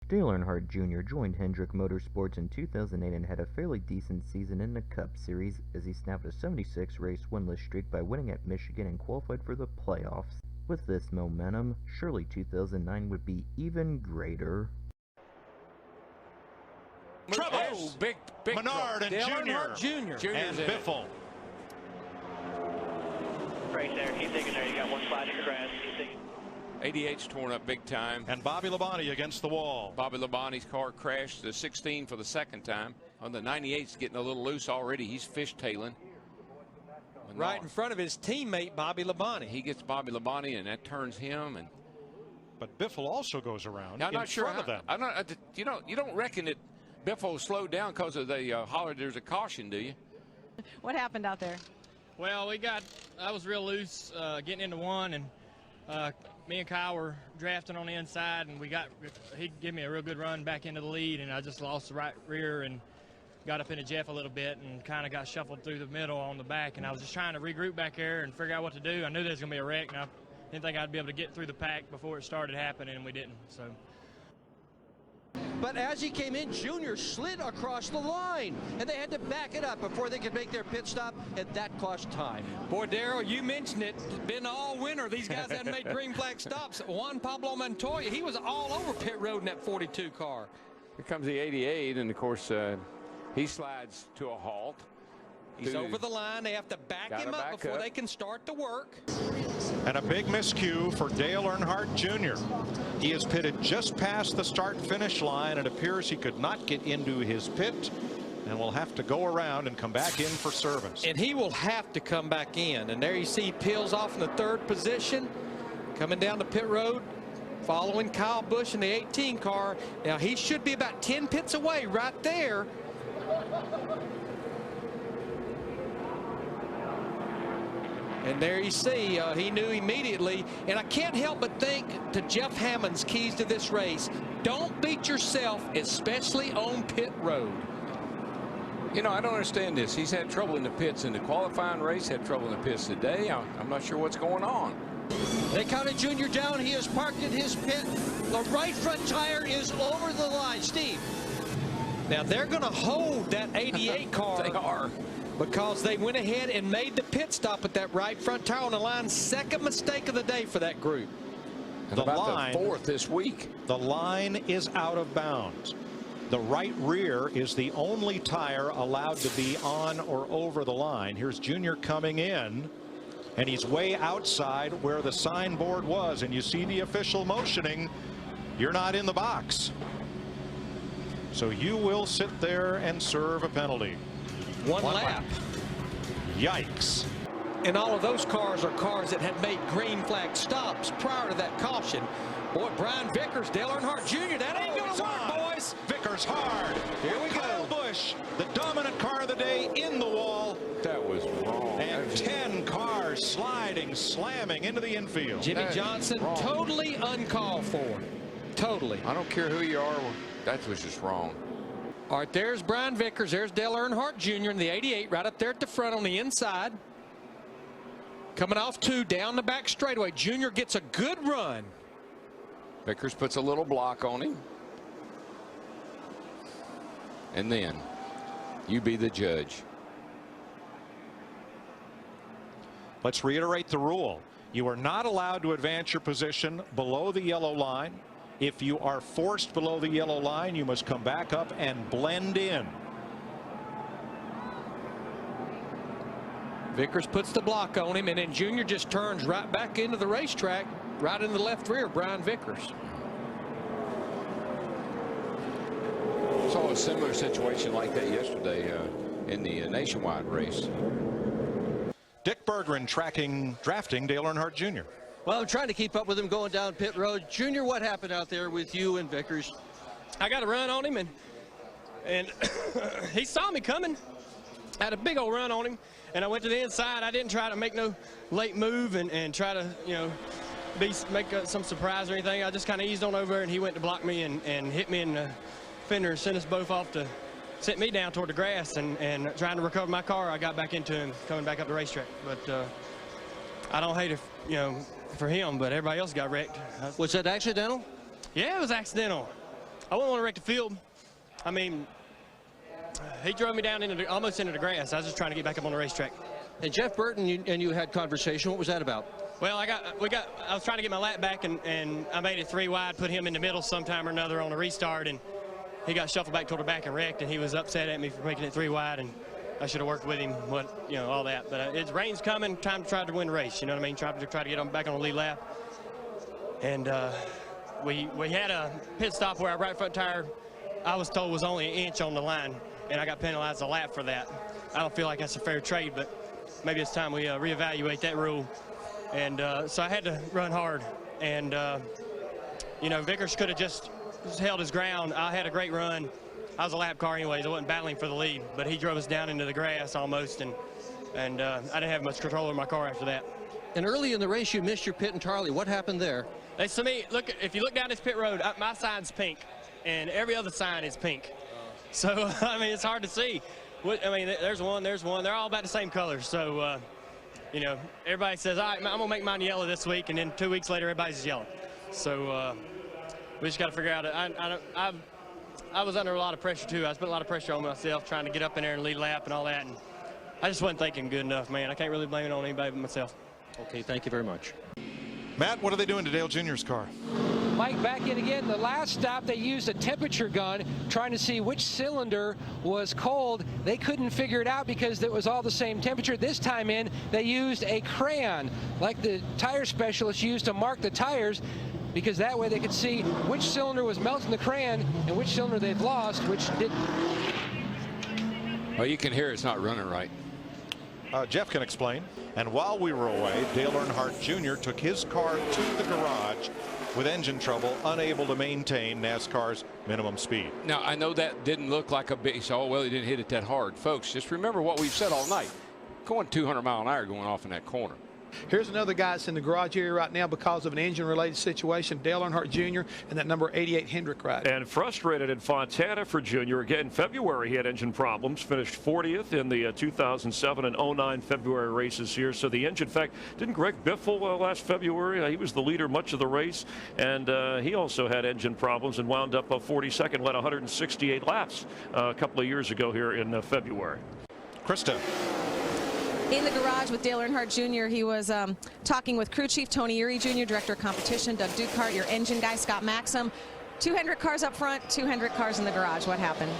Dale Earnhardt Jr. joined Hendrick Motorsports in 2008 and had a fairly decent season in the Cup Series as he snapped a 76-race winless streak by winning at Michigan and qualified for the playoffs. With this momentum, surely 2009 would be even greater. Troubles. Big Menard and Jr. and Biffle. Right there. He's taking there. You got one slide in the grass. 88's torn up big time. And Bobby Labonte against the wall. Bobby Labonte's car crashed the 16 for the second time. On the 98's getting a little loose already. He's fishtailing. Right in front of his teammate, Bobby Labonte. He gets Bobby Labonte, and that turns him. But Biffle also goes around in front of them. I'm not, you don't reckon that Biffle slowed down because of the holler there's a caution, do you? What happened out there? Well, I was real loose getting into one, and me and Kyle were drafting on the inside, and he gave me a real good run back into the lead, and I just lost the right rear and got up into Jeff a little bit and kind of got shuffled through the middle on the back, and I was just trying to regroup back there and figure out what to do. I knew there was going to be a wreck, and I didn't think I'd be able to get through the pack before it started happening, and we didn't. So. But as he came in, Junior slid across the line, and they had to back it up before they could make their pit stop, and that cost time. Boy, Darrell, you mentioned it. It's been all winter. These guys hadn't made green flag stops. Juan Pablo Montoya, he was all over pit road in that 42 car. Here comes the 88, and of course, he slides to a halt. He's over the line. They have to back him up before they can start the work. And a big miscue for Dale Earnhardt Jr. He is pitted just past the start-finish line. It appears he could not get into his pit and will have to go around and come back in for service. And he will have to come back in. And there you see Peels off in the 3rd position, coming down the pit road, following Kyle Busch in the 18 car. Now he should be about 10 pits away right there. And there you see, he knew immediately. And I can't help but think to Jeff Hammond's keys to this race. Don't beat yourself, especially on pit road. You know, I don't understand this. He's had trouble in the pits in the qualifying race, had trouble in the pits today. I'm not sure what's going on. They counted Junior down. He is parked in his pit. The right front tire is over the line. Steve. Now they're going to hold that 88 car. They are. Because they went ahead and made the pit stop at that right front tire on the line. Second mistake of the day for that group. And about the 4th this week. The line is out of bounds. The right rear is the only tire allowed to be on or over the line. Here's Junior coming in, and he's way outside where the signboard was. And you see the official motioning, you're not in the box. So you will sit there and serve a penalty. One lap. Yikes. And all of those cars are cars that had made green flag stops prior to that caution. Boy, Brian Vickers, Dale Earnhardt Jr., that ain't going to work, boys. Vickers hard. Here we go. Busch, the dominant car of the day, in the wall. That was wrong. And 10 cars sliding, slamming into the infield. Jimmy Johnson, totally uncalled for. Totally. I don't care who you are. That was just wrong. All right, there's Brian Vickers. There's Dale Earnhardt Jr. in the 88 right up there at the front on the inside. Coming off 2 down the back straightaway. Junior gets a good run. Vickers puts a little block on him. And then you be the judge. Let's reiterate the rule. You are not allowed to advance your position below the yellow line. If you are forced below the yellow line, you must come back up and blend in. Vickers puts the block on him, and then Junior just turns right back into the racetrack, right in the left rear, Brian Vickers. Saw a similar situation like that yesterday in the nationwide race. Dick Berggren drafting Dale Earnhardt Jr. Well, I'm trying to keep up with him going down pit road. Junior, what happened out there with you and Vickers? I got a run on him, and he saw me coming. I had a big old run on him, and I went to the inside. I didn't try to make no late move and try to, you know, make some surprise or anything. I just kind of eased on over, and he went to block me and hit me in the fender and sent us both off to sent me down toward the grass. And trying to recover my car, I got back into him coming back up the racetrack. But I don't hate it, you know, for him, but everybody else got wrecked. Was that accidental? Yeah, it was accidental. I wouldn't want to wreck the field. I mean, he drove me down almost into the grass. I was just trying to get back up on the racetrack. And Jeff Burton and you had conversation. What was that about? Well, I was trying to get my lap back, and I made it 3 wide, put him in the middle sometime or another on a restart, and he got shuffled back toward the back and wrecked, and he was upset at me for making it 3 wide, and I should have worked with him, all that. But it's rain's coming, time to try to win the race. You know what I mean? Try to get back on the lead lap. And we had a pit stop where our right front tire, I was told, was only 1 inch on the line, and I got penalized a lap for that. I don't feel like that's a fair trade, but maybe it's time we reevaluate that rule. And so I had to run hard. And, Vickers could have just held his ground. I had a great run. I was a lap car anyways. I wasn't battling for the lead, but he drove us down into the grass almost, and I didn't have much control over my car after that. And early in the race, you missed your pit entirely. What happened there? To me, look, if you look down this pit road, my sign's pink, and every other sign is pink. So, I mean, it's hard to see. There's one. They're all about the same color. So, everybody says, all right, I'm going to make mine yellow this week, and then 2 weeks later, everybody's yellow. So, we just got to figure out. I was under a lot of pressure, too. I spent a lot of pressure on myself trying to get up in there and lead lap and all that. And I just wasn't thinking good enough, man. I can't really blame it on anybody but myself. Okay, thank you very much. Matt, what are they doing to Dale Jr.'s car? Mike, back in again. The last stop, they used a temperature gun trying to see which cylinder was cold. They couldn't figure it out because it was all the same temperature. This time in, they used a crayon, like the tire specialists used to mark the tires, because that way they could see which cylinder was melting the crayon and which cylinder they've lost, which didn't. Well, you can hear it's not running right. Jeff can explain. And while we were away, Dale Earnhardt Jr. took his car to the garage with engine trouble, unable to maintain NASCAR's minimum speed. Now, I know that didn't look like a big, well, he didn't hit it that hard. Folks, just remember what we've said all night. Going 200 mile an hour going off in that corner. Here's another guy that's in the garage area right now because of an engine-related situation, Dale Earnhardt Jr. and that number 88 Hendrick rider. And frustrated in Fontana for Jr. Again, in February, he had engine problems, finished 40th in the 2007 and 09 February races here. So the engine, in fact, didn't Greg Biffle last February? He was the leader much of the race, and he also had engine problems and wound up 42nd, led 168 laps a couple of years ago here in February. Krista. In the garage with Dale Earnhardt Jr., he was talking with crew chief Tony Erie Jr., director of competition, Doug Dukart, your engine guy, Scott Maxim. 200 cars up front, 200 cars in the garage. What happened?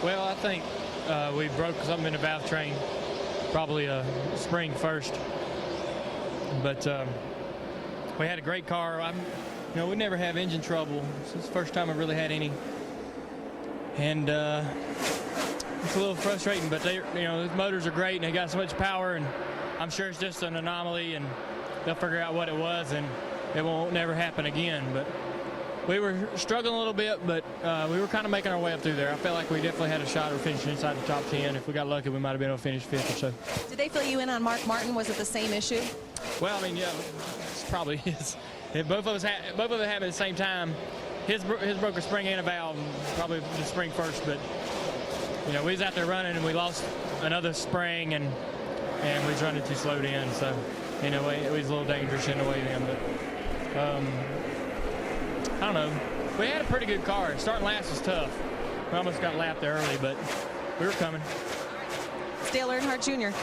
Well, I think we broke something in the valve train, probably a spring first. But we had a great car. We never have engine trouble. This is the first time I've really had any. And it's a little frustrating, but those motors are great and they got so much power, and I'm sure it's just an anomaly, and they'll figure out what it was, and it won't never happen again. But we were struggling a little bit, but we were kind of making our way up through there. I felt like we definitely had a shot at finishing inside the top 10. If we got lucky, we might have been able to finish 5th or so. Did they fill you in on Mark Martin? Was it the same issue? Well, yeah, it's probably is. Both of them happened at the same time. His broke a spring and a valve, probably the spring first, but we was out there running and we lost another spring and we was running too slow in, so it was a little dangerous in the way then. But I don't know. We had a pretty good car. Starting last was tough. We almost got lapped early, but we were coming. It's Dale Earnhardt Jr.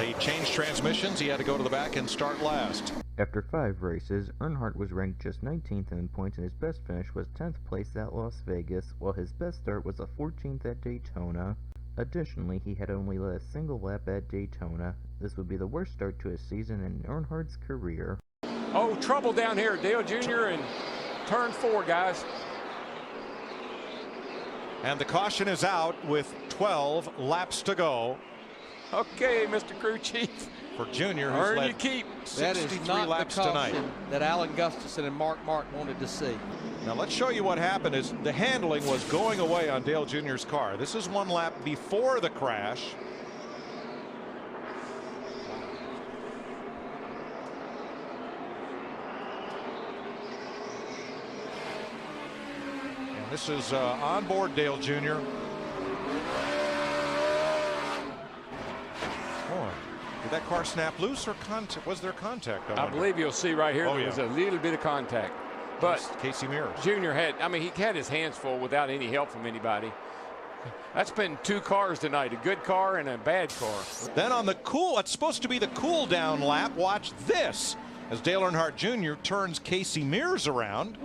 They changed transmissions. He had to go to the back and start last. After 5 races, Earnhardt was ranked just 19th in points, and his best finish was 10th place at Las Vegas, while his best start was a 14th at Daytona. Additionally, he had only led a single lap at Daytona. This would be the worst start to a season in Earnhardt's career. Oh, trouble down here, Dale Jr. in turn 4, guys. And the caution is out with 12 laps to go. Okay, Mr. Crew Chief. For Junior, who's Earn led you keep. 63 laps tonight. That Alan Gustafson and Mark Martin wanted to see. Now let's show you what happened. Is the handling was going away on Dale Jr.'s car. This is 1 lap before the crash. And this is onboard Dale Jr. Did that car snap loose or was there contact? I believe you'll see right here there was a little bit of contact. But Casey Mears. Junior had, I mean, he had his hands full without any help from anybody. That's been 2 cars tonight, a good car and a bad car. Then on the what's supposed to be the cool down lap, watch this as Dale Earnhardt Jr. turns Casey Mears around.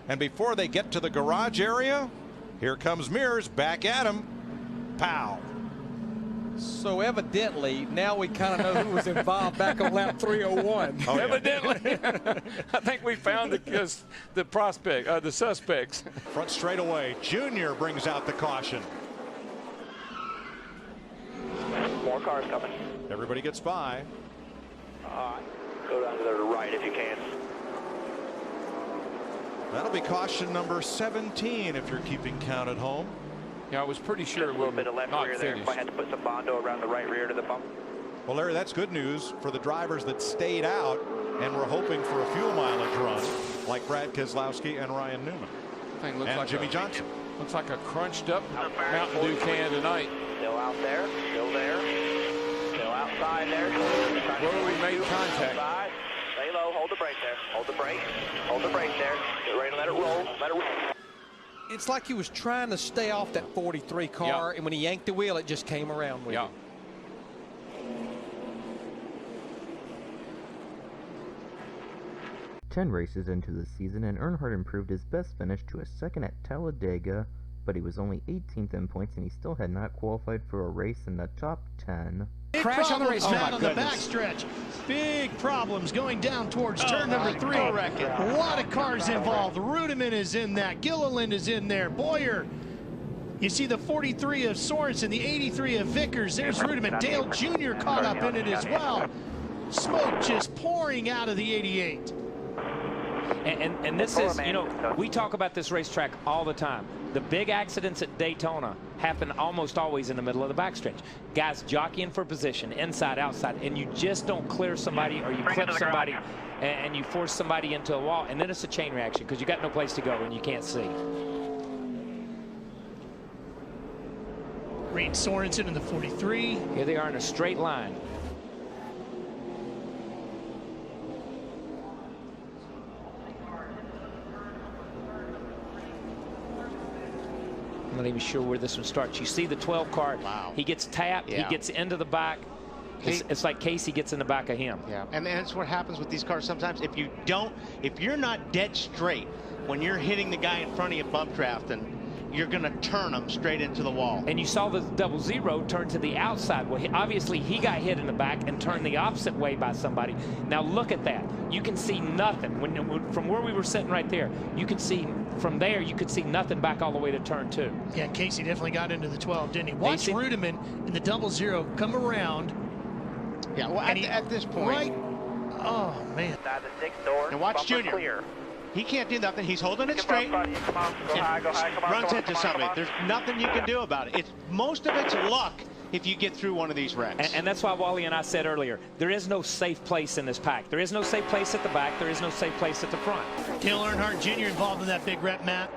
And before they get to the garage area, here comes Mears back at him. Pow. So evidently, now we kind of know who was involved back on lap 301. Oh, yeah. Evidently. I think we found the suspects. Front straightaway, Junior brings out the caution. More cars coming. Everybody gets by. Go down to the right if you can. That'll be caution number 17 if you're keeping count at home. Yeah, I was pretty sure a little bit of left not rear there. finished. If I had to put some Bondo around the right rear to the bump. Well, Larry, that's good news for the drivers that stayed out and were hoping for a fuel mileage run, like Brad Keselowski and Ryan Newman. Thing looks and like Jimmy Johnson. Looks like a crunched up Mountain Dew can tonight. Still out there, still there, still outside there. Where we made contact. Outside. Stay low, hold the brake there, hold the brake there. Get ready to let it roll, let it roll. It's like he was trying to stay off that 43 car, and when he yanked the wheel, it just came around with him. 10 races into the season, and Earnhardt improved his best finish to a second at Talladega, but he was only 18th in points, and he still had not qualified for a race in the top 10. Crash on the racetrack on the backstretch. Big problems going down towards turn number 3. A lot of cars involved. Rudiman is in that. Gilliland is in there. Boyer. You see the 43 of Sorensen, the 83 of Vickers. There's Rudiman. Dale Jr. caught up in it as well. Smoke just pouring out of the 88. And this is, you know, we talk about this racetrack all the time. The big accidents at Daytona happen almost always in the middle of the backstretch. Guys jockeying for position, inside, outside, and you just don't clear somebody or you clip somebody and you force somebody into a wall, and then it's a chain reaction because you got no place to go and you can't see. Reed Sorensen in the 43. Here they are in a straight line. I'm not even sure where this one starts. You see the 12 car. Wow. He gets tapped. He gets into the back. It's like Casey gets in the back of him. Yeah, and that's what happens with these cars sometimes. If you're not dead straight when you're hitting the guy in front of you bump drafting, you're going to turn them straight into the wall. And you saw the 00 turn to the outside. Well, obviously he got hit in the back and turned the opposite way by somebody. Now look at that. You can see nothing. From where we were sitting right there, you can see from there, you could see nothing back all the way to turn 2. Yeah, Casey definitely got into the 12, didn't he? Watch Rudiman in the 00 come around. Yeah, well, at this point. Right. Oh, man. And watch Junior. Clear. He can't do nothing. He's holding it straight. Come on, go high, runs into somebody. There's nothing you can do about it. Most of it's luck if you get through one of these wrecks. And that's why Wally and I said earlier, there is no safe place in this pack. There is no safe place at the back. There is no safe place at the front. Dale Earnhardt Jr. involved in that big wreck, Matt.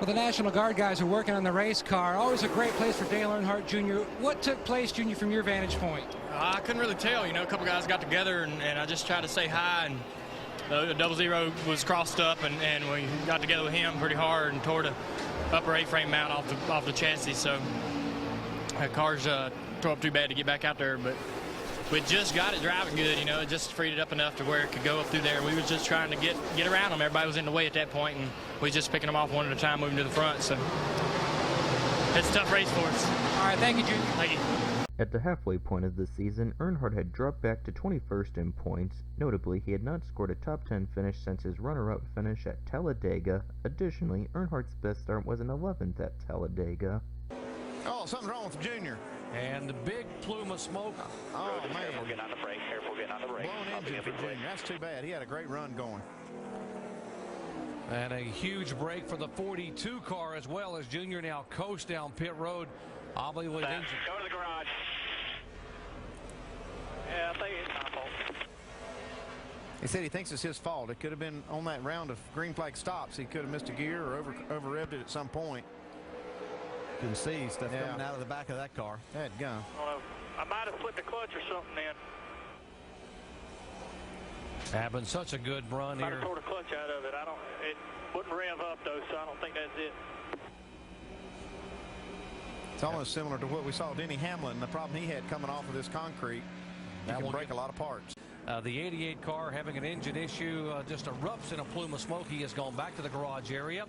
Well, the National Guard guys are working on the race car. Always a great place for Dale Earnhardt Jr. What took place, Junior, from your vantage point? I couldn't really tell. You know, a couple guys got together, and I just tried to say hi, and the 00 was crossed up, and we got together with him pretty hard and tore the upper A-frame mount off the chassis. So the car's tore up too bad to get back out there, but we just got it driving good. You know, it just freed it up enough to where it could go up through there. We was just trying to get around them. Everybody was in the way at that point, and we was just picking them off one at a time, moving to the front. So it's a tough race for us. All right, thank you, Junior. Thank you. At the halfway point of the season, Earnhardt had dropped back to 21st in points. Notably, he had not scored a top 10 finish since his runner-up finish at Talladega. Additionally, Earnhardt's best start was an 11th at Talladega. Oh, something's wrong with Junior. And the big plume of smoke. Oh, man. Careful getting on the brake. Careful getting on the brake. Blown engine for Junior. That's too bad. He had a great run going. And a huge break for the 42 car as well, as Junior now coasts down pit road. Probably with engine. Go to the garage. Yeah, I think it's my fault. He said he thinks it's his fault. It could have been on that round of green flag stops. He could have missed a gear or over-revved it at some point. You can see stuff coming out of the back of that car. That gun. I might have flipped the clutch or something then. Having such a good run here. Tore the clutch out of it. It wouldn't rev up though, so I don't think that's it. It's almost similar to what we saw Denny Hamlin, the problem he had coming off of this concrete. That will break a lot of parts. The 88 car having an engine issue, just erupts in a plume of smoke. He has gone back to the garage area.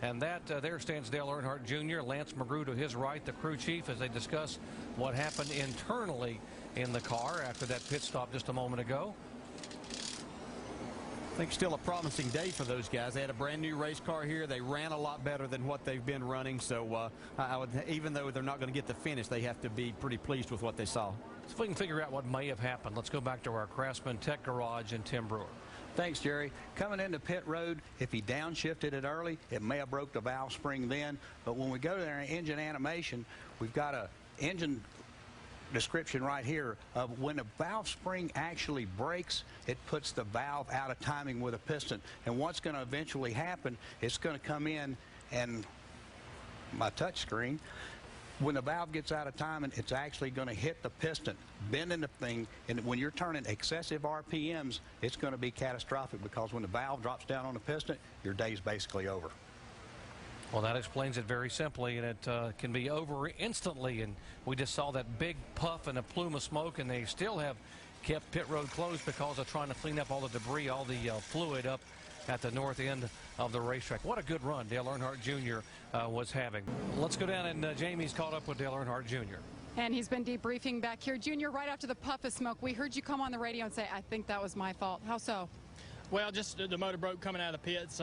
And that there stands Dale Earnhardt Jr., Lance McGrew to his right, the crew chief, as they discuss what happened internally in the car after that pit stop just a moment ago. I think still a promising day for those guys. They had a brand new race car here. They ran a lot better than what they've been running. So I would, even though they're not going to get the finish, they have to be pretty pleased with what they saw. So if we can figure out what may have happened, let's go back to our Craftsman Tech Garage and Tim Brewer. Thanks, Jerry. Coming into pit road, if he downshifted it early, it may have broke the valve spring then. But when we go to their engine animation, we've got a engine description right here of when a valve spring actually breaks, it puts the valve out of timing with a piston. And what's going to eventually happen, it's going to come in, and my touch screen, when the valve gets out of timing, it's actually going to hit the piston, bending the thing, and when you're turning excessive RPMs, it's going to be catastrophic, because when the valve drops down on the piston, your day's basically over. Well, that explains it very simply, and it can be over instantly. And we just saw that big puff and a plume of smoke, and they still have kept pit road closed because of trying to clean up all the debris, all the fluid up at the north end of the racetrack. What a good run Dale Earnhardt Jr. Was having. Let's go down, and Jamie's caught up with Dale Earnhardt Jr. And he's been debriefing back here. Junior, right after the puff of smoke, we heard you come on the radio and say, I think that was my fault. How so? Well, just the motor broke coming out of the pits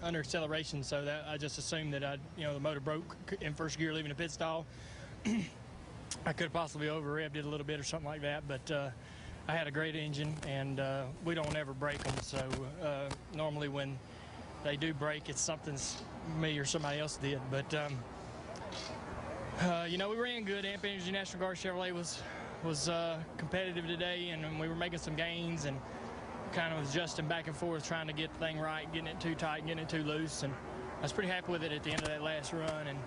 under acceleration, so that I just assumed that the motor broke in first gear leaving the pit stall. I could have possibly over-revved it a little bit or something like that, but I had a great engine, and we don't ever break them, so normally when they do break, it's something me or somebody else did. But we ran good. Amp Energy National Guard Chevrolet was competitive today, and we were making some gains and kind of adjusting back and forth, trying to get the thing right, getting it too tight, getting it too loose, and I was pretty happy with it at the end of that last run. And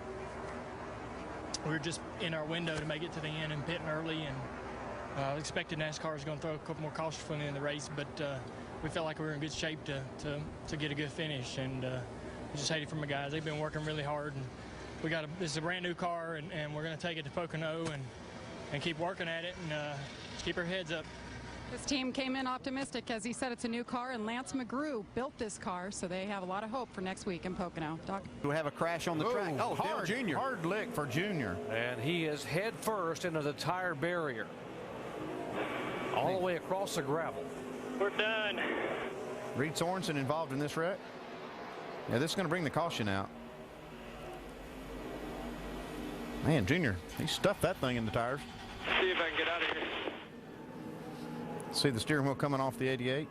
we were just in our window to make it to the end and pitting early, and I expected NASCAR was going to throw a couple more cautions for me in the race, but we felt like we were in good shape to get a good finish, and we just hated from the guys. They've been working really hard, and this is a brand new car, and we're going to take it to Pocono and keep working at it, and just keep our heads up. This team came in optimistic. As he said, it's a new car, and Lance McGrew built this car, so they have a lot of hope for next week in Pocono. Doc? We have a crash on the track. Oh, hard, Dale Jr. Hard lick for Junior. And he is head first into the tire barrier, all the way across the gravel. We're done. Reed Sorensen involved in this wreck. Yeah, this is going to bring the caution out. Man, Junior, he stuffed that thing in the tires. See if I can get out of here. See the steering wheel coming off the 88.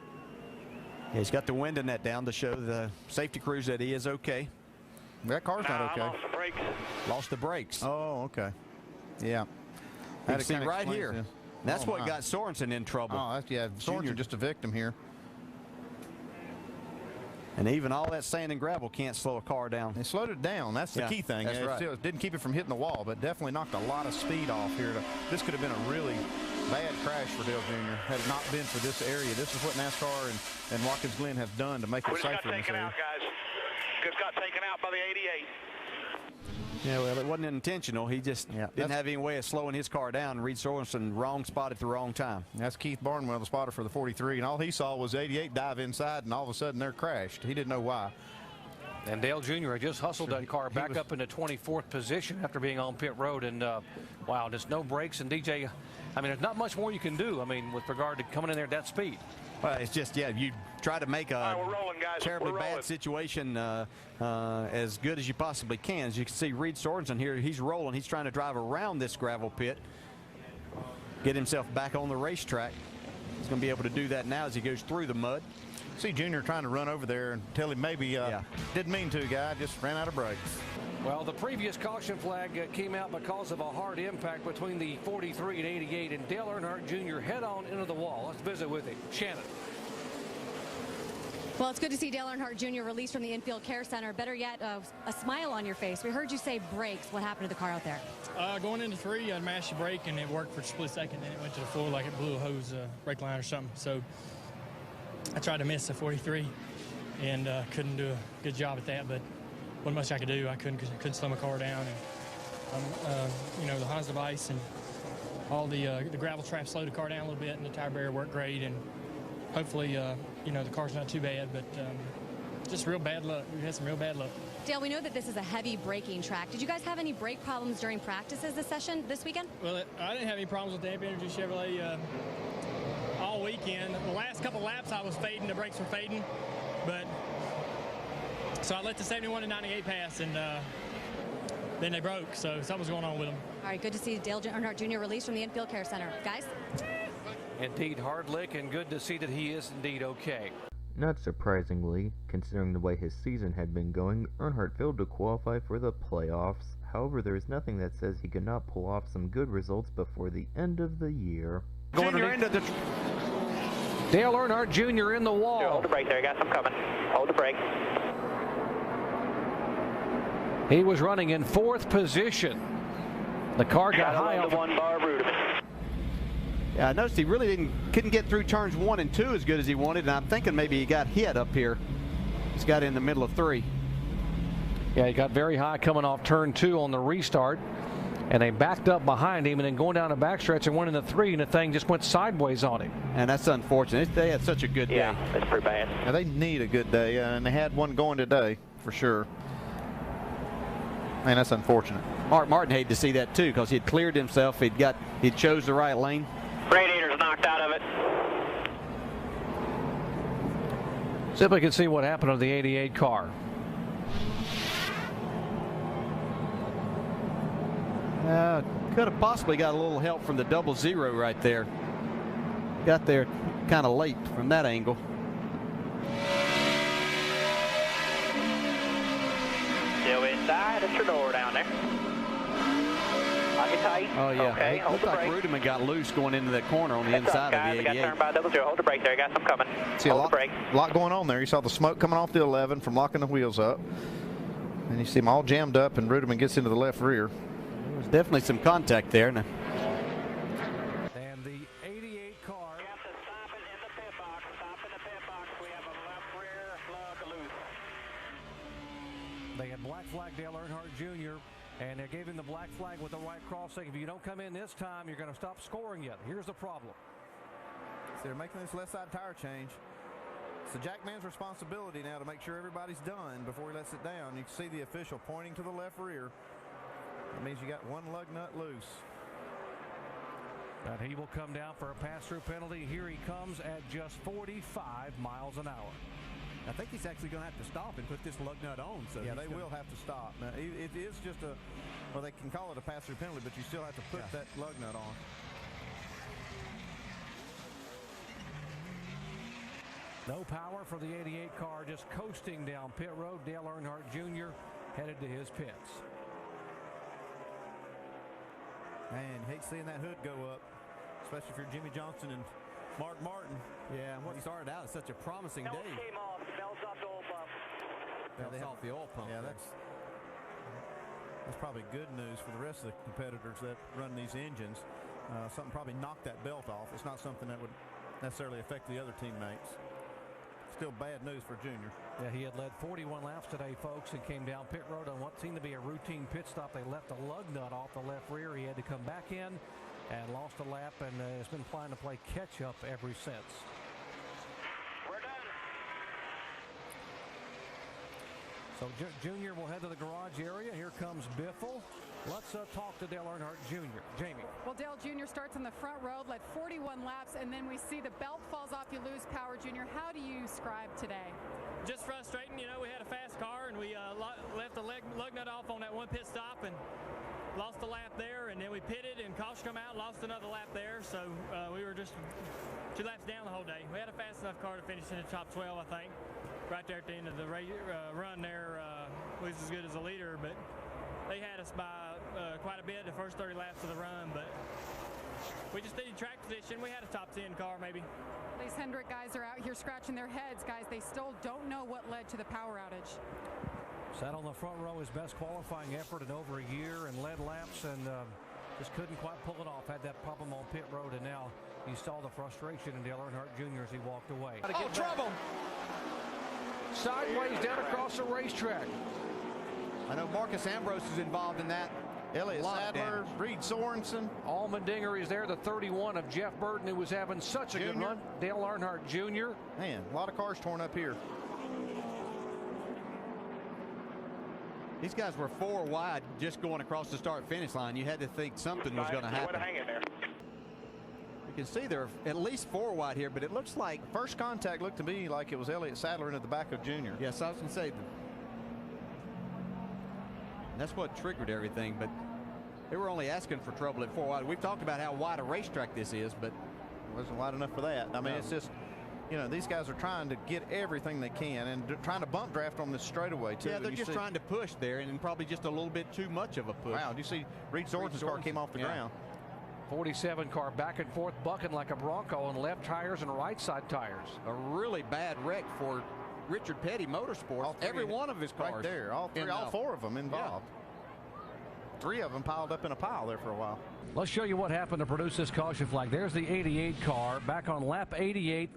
Yeah, he's got the wind in that down to show the safety crews that he is okay. That car's not okay. I lost the brakes. Lost the brakes. Oh, okay. Yeah. You can see right here. This. That's what got Sorensen in trouble. Oh, yeah, Sorensen just a victim here. And even all that sand and gravel can't slow a car down. They slowed it down. That's the key thing. That's right. It didn't keep it from hitting the wall, but definitely knocked a lot of speed off here. This could have been a really bad crash for Dale Jr. had it not been for this area. This is what NASCAR and Watkins Glen have done to make it safer in this area. We just got taken out, guys. Just got taken out by the 88. Yeah, well, it wasn't intentional. He just didn't have any way of slowing his car down. Reed Sorensen, wrong spot at the wrong time. That's Keith Barnwell, the spotter for the 43, and all he saw was 88 dive inside, and all of a sudden they're crashed. He didn't know why. And Dale Jr. had just hustled that car back up into 24th position after being on pit road, and wow, just no brakes. And DJ, I mean, there's not much more you can do, I mean, with regard to coming in there at that speed. Well, it's just, you try to make a terribly bad situation as good as you possibly can. As you can see, Reed Sorensen here, he's rolling. He's trying to drive around this gravel pit, get himself back on the racetrack. He's going to be able to do that now as he goes through the mud. See Junior trying to run over there and tell him maybe didn't mean to, guy, just ran out of brakes. Well, the previous caution flag came out because of a hard impact between the 43 and 88, and Dale Earnhardt Jr. head on into the wall. Let's visit with him. Shannon. Well, it's good to see Dale Earnhardt Jr. released from the infield care center. Better yet, a smile on your face. We heard you say brakes. What happened to the car out there? Going into 3, I mashed the brake, and it worked for a split second. Then it went to the floor like it blew a hose brake line or something. So I tried to miss a 43 and couldn't do a good job at that, but wasn't much I could do. I couldn't slow my car down. And, you know, the Honda's device and all the gravel trap slowed the car down a little bit, and the tire barrier worked great. And hopefully, you know, the car's not too bad, but just real bad luck. We had some real bad luck. Dale, we know that this is a heavy braking track. Did you guys have any brake problems during practices this weekend? Well, I didn't have any problems with the Amp Energy Chevrolet all weekend. The last couple laps I was fading, the brakes were fading, but so I let the 71 and 98 pass, and then they broke, so something was going on with them. All right, good to see Dale Earnhardt Jr. released from the Infield Care Center. Guys? Indeed, hard lick, and good to see that he is indeed okay. Not surprisingly, considering the way his season had been going, Earnhardt failed to qualify for the playoffs. However, there is nothing that says he could not pull off some good results before the end of the year. Junior into the... Dale Earnhardt Jr. in the wall. Hold the brake there, guys. I'm coming. Hold the brake. He was running in 4th position. The car got high off. One bar Rudiment. Yeah, I noticed he really couldn't get through turns 1 and 2 as good as he wanted, and I'm thinking maybe he got hit up here. He's got in the middle of 3. Yeah, he got very high coming off turn 2 on the restart, and they backed up behind him, and then going down the backstretch and went into 3, and the thing just went sideways on him. And that's unfortunate. They had such a good day. Yeah, that's pretty bad. Now, they need a good day, and they had one going today for sure. Man, that's unfortunate. Mark Martin hated to see that too, because he had cleared himself. He chose the right lane. Radiator's knocked out of it. See if we can see what happened to the 88 car. Could have possibly got a little help from the 00 right there. Got there kind of late from that angle. Still inside. That's your door down there. Lock it tight. Oh, yeah. Okay, It looked like Rudiment got loose going into that corner on the inside of the 88. We got turned by 00. Hold the brake there, guys. I'm coming. See, Hold the brake. A lot going on there. You saw the smoke coming off the 11 from locking the wheels up. And you see them all jammed up, and Rudiment gets into the left rear. There's definitely some contact there. Now. And the 88 car. They had black flag Dale Earnhardt Jr. and they gave him the black flag with the right crossing. If you don't come in this time, you're going to stop scoring yet. Here's the problem. So they're making this left side tire change. It's the Jackman's responsibility now to make sure everybody's done before he lets it down. You can see the official pointing to the left rear. That means you got one lug nut loose. And he will come down for a pass-through penalty. Here he comes at just 45 miles an hour. I think he's actually going to have to stop and put this lug nut on. So yeah, they will have to stop. Now, it is just a, well, they can call it a pass-through penalty, but you still have to put that lug nut on. No power for the 88 car, just coasting down pit road. Dale Earnhardt Jr. headed to his pits. Man, you hate seeing that hood go up, especially if you're Jimmy Johnson and Mark Martin. Yeah, and what started out as such a promising day. Came off. Belts off the oil pump. Belts off the oil pump. Yeah, that's probably good news for the rest of the competitors that run these engines. Something probably knocked that belt off. It's not something that would necessarily affect the other teammates. Still bad news for Junior. Yeah, he had led 41 laps today, folks, and came down pit road on what seemed to be a routine pit stop. They left a lug nut off the left rear. He had to come back in and lost a lap, and has been planning to play catch-up ever since. We're done. So Junior will head to the garage area. Here comes Biffle. Let's talk to Dale Earnhardt Jr. Jamie. Well, Dale Jr. starts on the front road, led 41 laps, and then we see the belt falls off, you lose power. Junior, how do you describe today? Just frustrating. You know, we had a fast car, and we left the lug nut off on that one pit stop and lost a lap there, and then we pitted, and caution come out, lost another lap there. So we were just 2 laps down the whole day. We had a fast enough car to finish in the top 12, I think. Right there at the end of the run there, we was as good as a leader, but they had us by quite a bit the first 30 laps of the run, but we just needed track position. We had a top 10 car maybe. These Hendrick guys are out here scratching their heads, guys. They still don't know what led to the power outage. Sat on the front row, his best qualifying effort in over a year, and led laps, and just couldn't quite pull it off. Had that problem on pit road, and now you saw the frustration in Dale Earnhardt Jr. as he walked away. Oh, trouble! Sideways down across the racetrack. I know Marcus Ambrose is involved in that. Elliott Sadler, Reed Sorensen. Allmendinger is there, the 31 of Jeff Burton, who was having such a good run. Dale Earnhardt Jr. Man, a lot of cars torn up here. These guys were 4 wide just going across the start-finish line. You had to think something was going to happen. You can see they're at least 4 wide here, but it looks like first contact looked to me like it was Elliott Sadler into the back of Junior. Yes, I was going to say that's what triggered everything, but they were only asking for trouble at 4 wide. We've talked about how wide a racetrack this is, but it wasn't wide enough for that. I mean, it's just, you know, these guys are trying to get everything they can and trying to bump draft on this straightaway too. Yeah, they're just trying to push there, and probably just a little bit too much of a push. Wow, do you see Reed Sorensen's car came off the ground? 47 car back and forth, bucking like a Bronco on left tires and right side tires. A really bad wreck for Richard Petty Motorsports. Every one of his cars. Right there, all 4 of them involved. Yeah. 3 of them piled up in a pile there for a while. Let's show you what happened to produce this caution flag. There's the 88 car back on lap 88.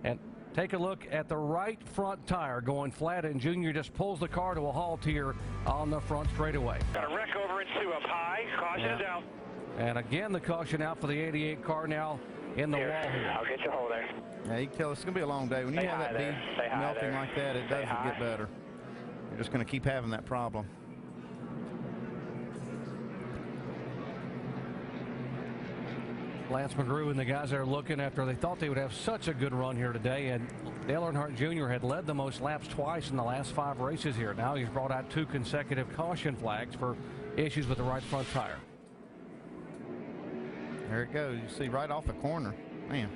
And take a look at the right front tire going flat, and Junior just pulls the car to a halt here on the front straightaway. Got a wreck over into up high. Caution is out. And again, the caution out for the 88 car now in the wall here. I'll get you a hold there. Yeah, you can tell it's going to be a long day. When you have that bead melting like that, it doesn't get better. You're just going to keep having that problem. Lance McGrew and the guys that are looking after, they thought they would have such a good run here today, and Dale Earnhardt Jr. had led the most laps twice in the last 5 races here. Now he's brought out 2 consecutive caution flags for issues with the right front tire. There it goes. You see right off the corner. Man.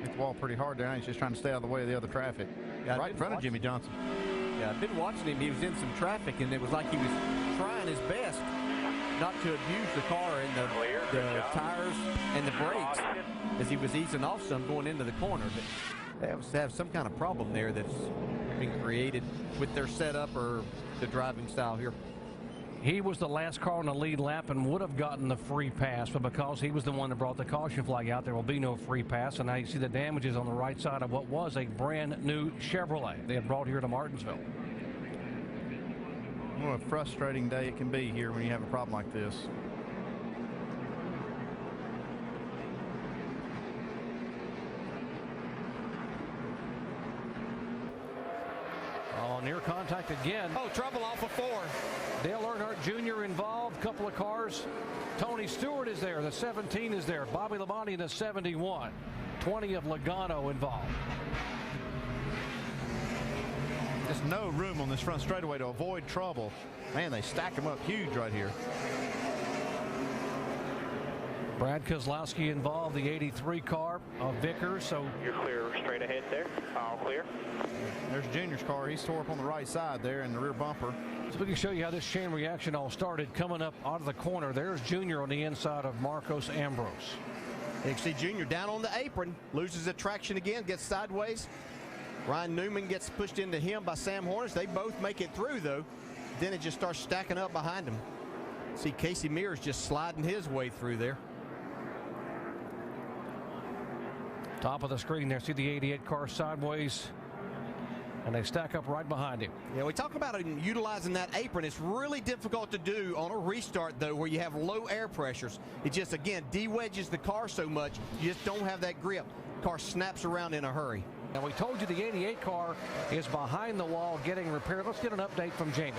Hit the wall pretty hard there. He's just trying to stay out of the way of the other traffic. Yeah, right in front of Jimmy Johnson. Yeah, I've been watching him. He was in some traffic, and it was like he was trying his best not to abuse the car and the tires and the brakes as he was easing off some going into the corner. But they have some kind of problem there that's being created with their setup or the driving style here. He was the last car on the lead lap and would have gotten the free pass, but because he was the one that brought the caution flag out, there will be no free pass. And now you see the damages on the right side of what was a brand new Chevrolet they had brought here to Martinsville. What a frustrating day it can be here when you have a problem like this. Oh, near contact again. Oh, trouble off of 4. Dale Earnhardt Jr. involved, couple of cars. Tony Stewart is there, the 17 is there. Bobby Labonte in the 71. 20 of Logano involved. Just no room on this front straightaway to avoid trouble. Man, they stack them up huge right here. Brad Kozlowski involved, the 83 car of Vickers. So you're clear straight ahead there. All clear. There's Junior's car. He's tore up on the right side there in the rear bumper. So we can show you how this chain reaction all started. Coming up out of the corner, there's Junior on the inside of Marcos Ambrose. You can see Junior down on the apron, loses the traction again, gets sideways. Ryan Newman gets pushed into him by Sam Hornish. They both make it through, though. Then it just starts stacking up behind him. See Casey Mears just sliding his way through there. Top of the screen there, see the 88 car sideways, and they stack up right behind him. Yeah, we talk about utilizing that apron. It's really difficult to do on a restart, though, where you have low air pressures. It just, again, de-wedges the car so much, you just don't have that grip. Car snaps around in a hurry. Now, we told you the 88 car is behind the wall getting repaired. Let's get an update from Jamie.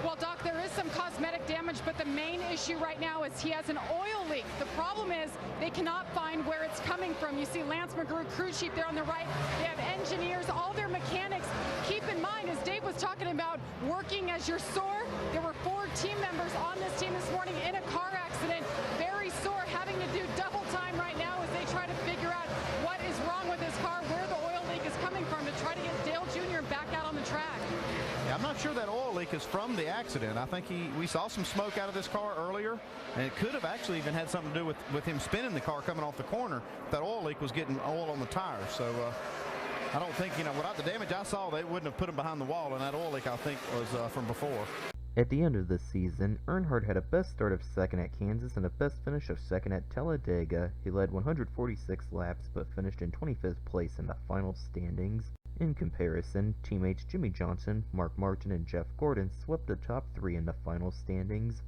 Well, Doc, there is some cosmetic damage, but the main issue right now is he has an oil leak. The problem is they cannot find where it's coming from. You see Lance McGrew, crew chief there on the right. They have engineers, all their mechanics. Keep in mind, as Dave was talking about working as your sore, there were 4 team members on this team this morning in a car accident, very sore, having to do double time right now as they try to figure out what is wrong with his car, where the oil leak is coming from to try to get Dale Jr. back out on the track. Yeah, I'm not sure that oil leak is from the accident. I think we saw some smoke out of this car earlier, and it could have actually even had something to do with him spinning the car coming off the corner. That oil leak was getting oil on the tires. So I don't think, without the damage I saw, they wouldn't have put him behind the wall, and that oil leak, I think, was from before. At the end of the season, Earnhardt had a best start of second at Kansas and a best finish of second at Talladega. He led 146 laps but finished in 25th place in the final standings. In comparison, teammates Jimmy Johnson, Mark Martin, and Jeff Gordon swept the top three in the final standings.